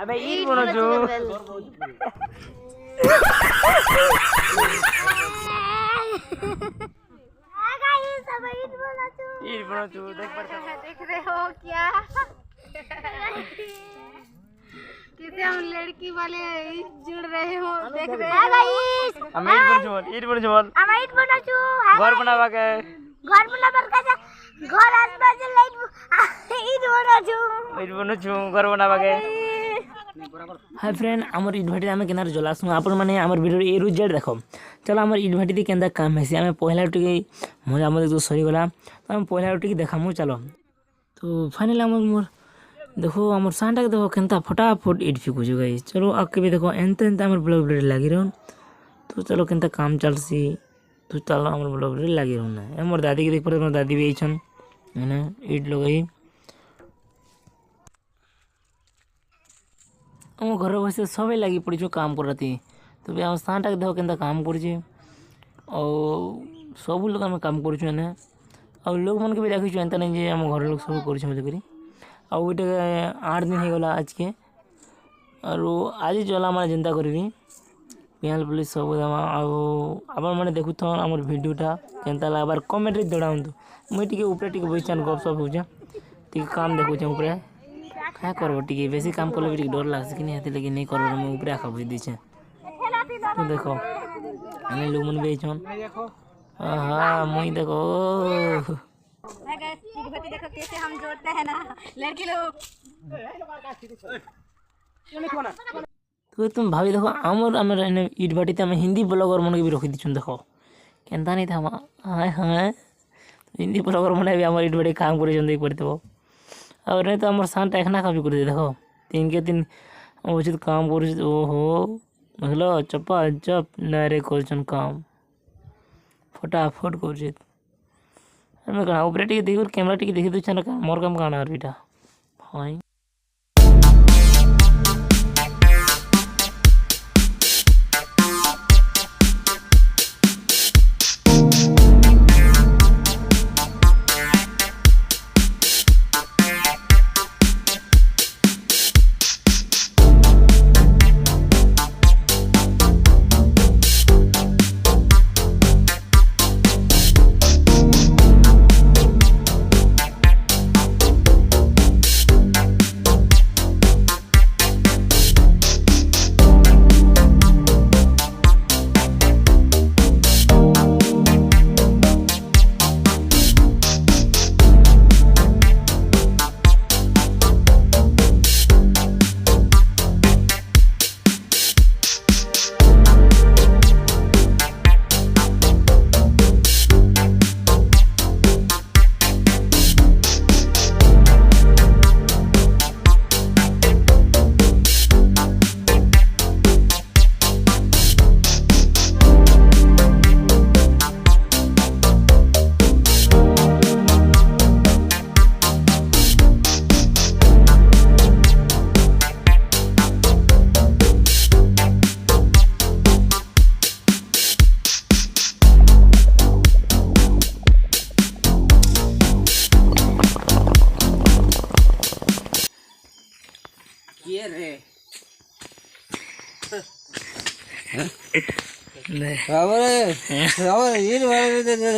अबे ईट बनो जो ईट बनो जो देख रहे हो क्या कैसे हम लड़की वाले जुड़ रहे हो देख रहे हो हम ईट बनो जो हम ईट बनो जो घर बनावा के घर आसपास लाइट ईट बनो जो घर बनावा के हाय फ्रेंड आमर इट भाटी आम केनार जलासु आपण मैंने आमर वीडियो ए रु जेड देख चलो आमर इट भाटी केन्दा काम हेसी आम पहला टी मजा मजा तो सरीगला तो आम पहला टी देखामु चलो तो फाइनल आम मोर देखो आमर सानटा के देखो केनता फटाफट इट फिकुछु गाइस चलो आके भी देखो एंते एंते आमर ब्लॉग वीडियो लागी रहन तो चलो केनता काम चलसी तो चलो आमर ब्लॉग वीडियो लागी रहन ना मोर दादी के देख पर मोर दादी भी आइछन है इट लगाई आम घर बस सब लगी पड़ी काम करती तो भी आम सानटा के देख के काम कर सब लोग आम काम कर लोग मन के भी देखी एंता नहीं जे आम घर लोग सब कर 8 दिन हो गला आज के और आज जला मैंने चिंता करी पियाल पुलिस सब आप मैंने देखु आम भिडियोटा केन्ता लगे कमेंट दौड़ाऊँ मुझे ऊपर टी बचान गपसप हो काम देखुचे ऊपर क्या करब टी बेसी काम कले भी डर लगे कि नहीं लगे नहीं कर ऊपर आखा बुझ दीचे तो देखो अने लोग मन भी हाँ मुई देखो देखो कैसे हम जोड़ते हैं ना लड़की लोग तो तुम भाभी देखो आमर इट भाटी हिंदी ब्लॉगर मन के भी रखी दीछन देखो केन्ता नहीं था हाँ हाँ हिंदी ब्लॉगर मैंने भी आम इट भाटी काम कर और नहीं तो आमर सानटा एकना काम कर देखो 3 के 3 उचित काम कर ओहो हेलो चप्पा चप नारे कर काम फटाफट कर ऊपर टी देख कैमरा टी देखी दूसरा मोर काम काना बेटा हाँ ये रे ये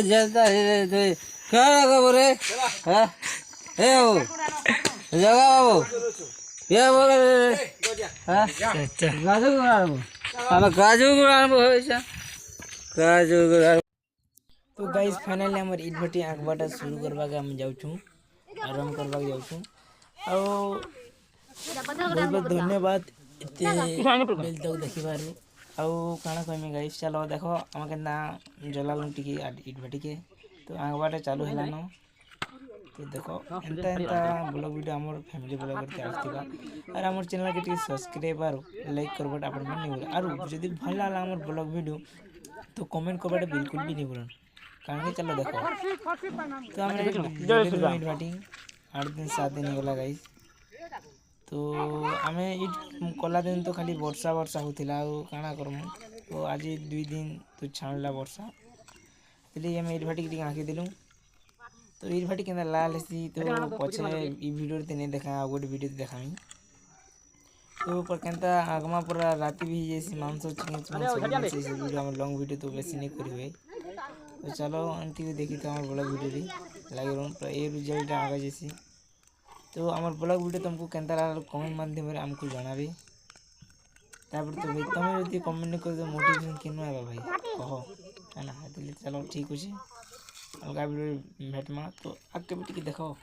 जलता है क्या लगा बोले हाँ हे वो जगह बाबू ये बोले हाँ काजू गुरान हमें काजू गुरान काजू गुरान तो गाइस फाइनली हमर इट भटी आंख बाटा शुरू करवा के हम जाऊ छु आराम करवा जाऊ छु और बहुत बहुत धन्यवाद इतने बेल तक देखी बारू आउ काना कहमी गाइस चलो देखो हम केना जलालु टिकी इट भटी के तो आंख बाटा चालू हैला न तो देखो एंता एंता ब्लॉग वीडियो हमर फैमिली ब्लॉग करते आस्तिबा और हमर चैनल के टी सब्सक्राइब और लाइक करबट आपन मन नहीं और यदि भल लागला हमर ब्लॉग वीडियो तो कमेंट करबट बिल्कुल भी नहीं भूलन कारण के चलो देखो तो हमरे इट भटी 8 दिन 7 दिन होला गाइस तो आमे इट कला दिन तो खाली वर्षा वर्षा होतिला काना करमु तो आज 2 दिन तो छाणला वर्षा इसलिए हम इट भाटी के आंखी दिलु तो इट भाटी केना लाल हेसी तो पछे ई वीडियो ते नहीं देखा गोटे वीडियो देखामी तो पर केनता आगमा पूरा राति भी जैसी मांस चिकन सब वीडियो हम लॉन्ग वीडियो तो बेसी नहीं करी भाई। तो चलो अंति को देखी तो हमारे ब्लॉग वीडियो लगे पूरा ये रिजल्ट आगा जैसी। तो हमारे ब्लॉग वीडियो तुमको केनता लगा कमेंट माध्यम हमको जनाबी। तापर तो भाई तुम यदि कमेंट कर दो मोटिवेशन किन है भाई कह है ना। चलो ठीक अच्छे अलग वीडियो भेटमा तो आगे भी टिके देखो।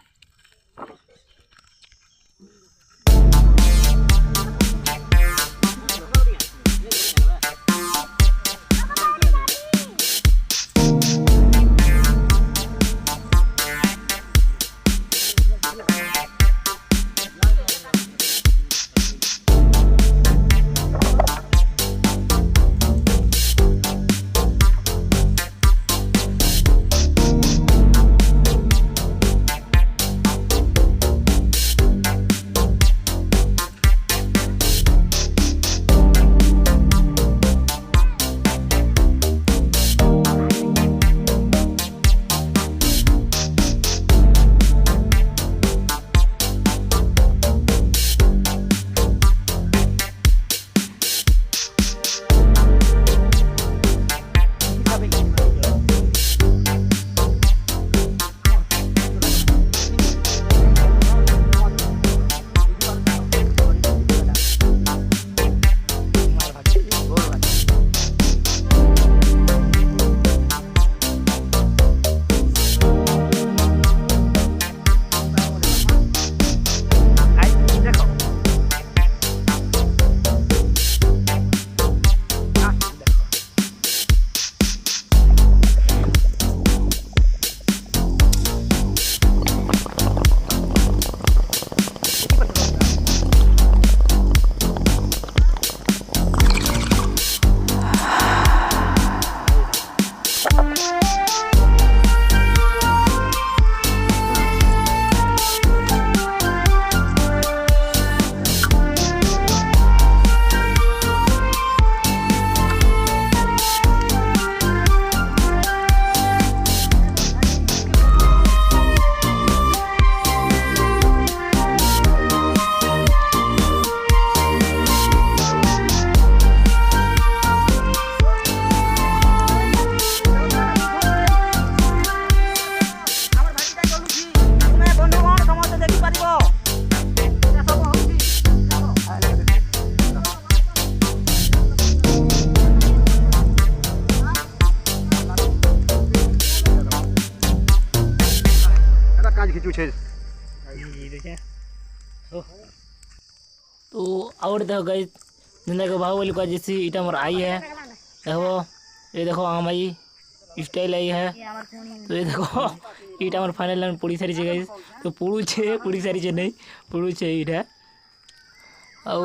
तो और देखो गाइस जिंदा के बाहुबली का जैसी इटा मोर आई है देखो ये देखो आम आई स्टाइल आई है। तो ये देखो इटा मोर फाइनल लाइन पड़ी सारी गाइस। तो पड़ी सारी नहीं पड़ू इटा आउ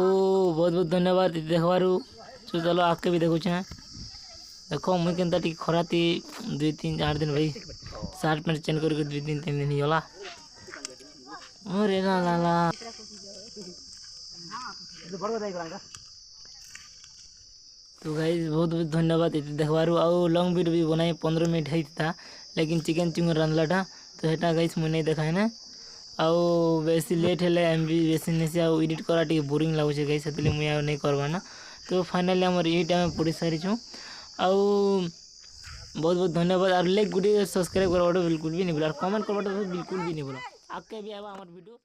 बहुत बहुत धन्यवाद देखबारू। तो चलो आगे भी देखुचे देखो मुझे केनता टी खरा थी 2-3-4 दिन भाई सार्ट पैंट चेंज कर 2-3 दिन ही गला अरे ला ला ला। तो गाइस बहुत बहुत धन्यवाद ये देखबारू। आउ लॉन्ग वीडियो भी बनाई 15 मिनट होता लेकिन चिकन चिंगन रांधलाटा तो हेटा गाइस मुझे नहीं देखा है ना। आउ बेसी लेट है एमबी बेसी नहीं आउ एडिट करा टी बोरिंग लगुचे गाइस से मुझे नहीं करवाना। तो फाइनली आम ये टाइम पड़ी सारी आउ बहुत बहुत धन्यवाद। और लाइक गुडी सब्सक्राइब करवा बिल्कुल भी नहीं बोला और कमेंट करवा बिल्कुल भी नहीं बोला। आगे भी आवा हमार वीडियो।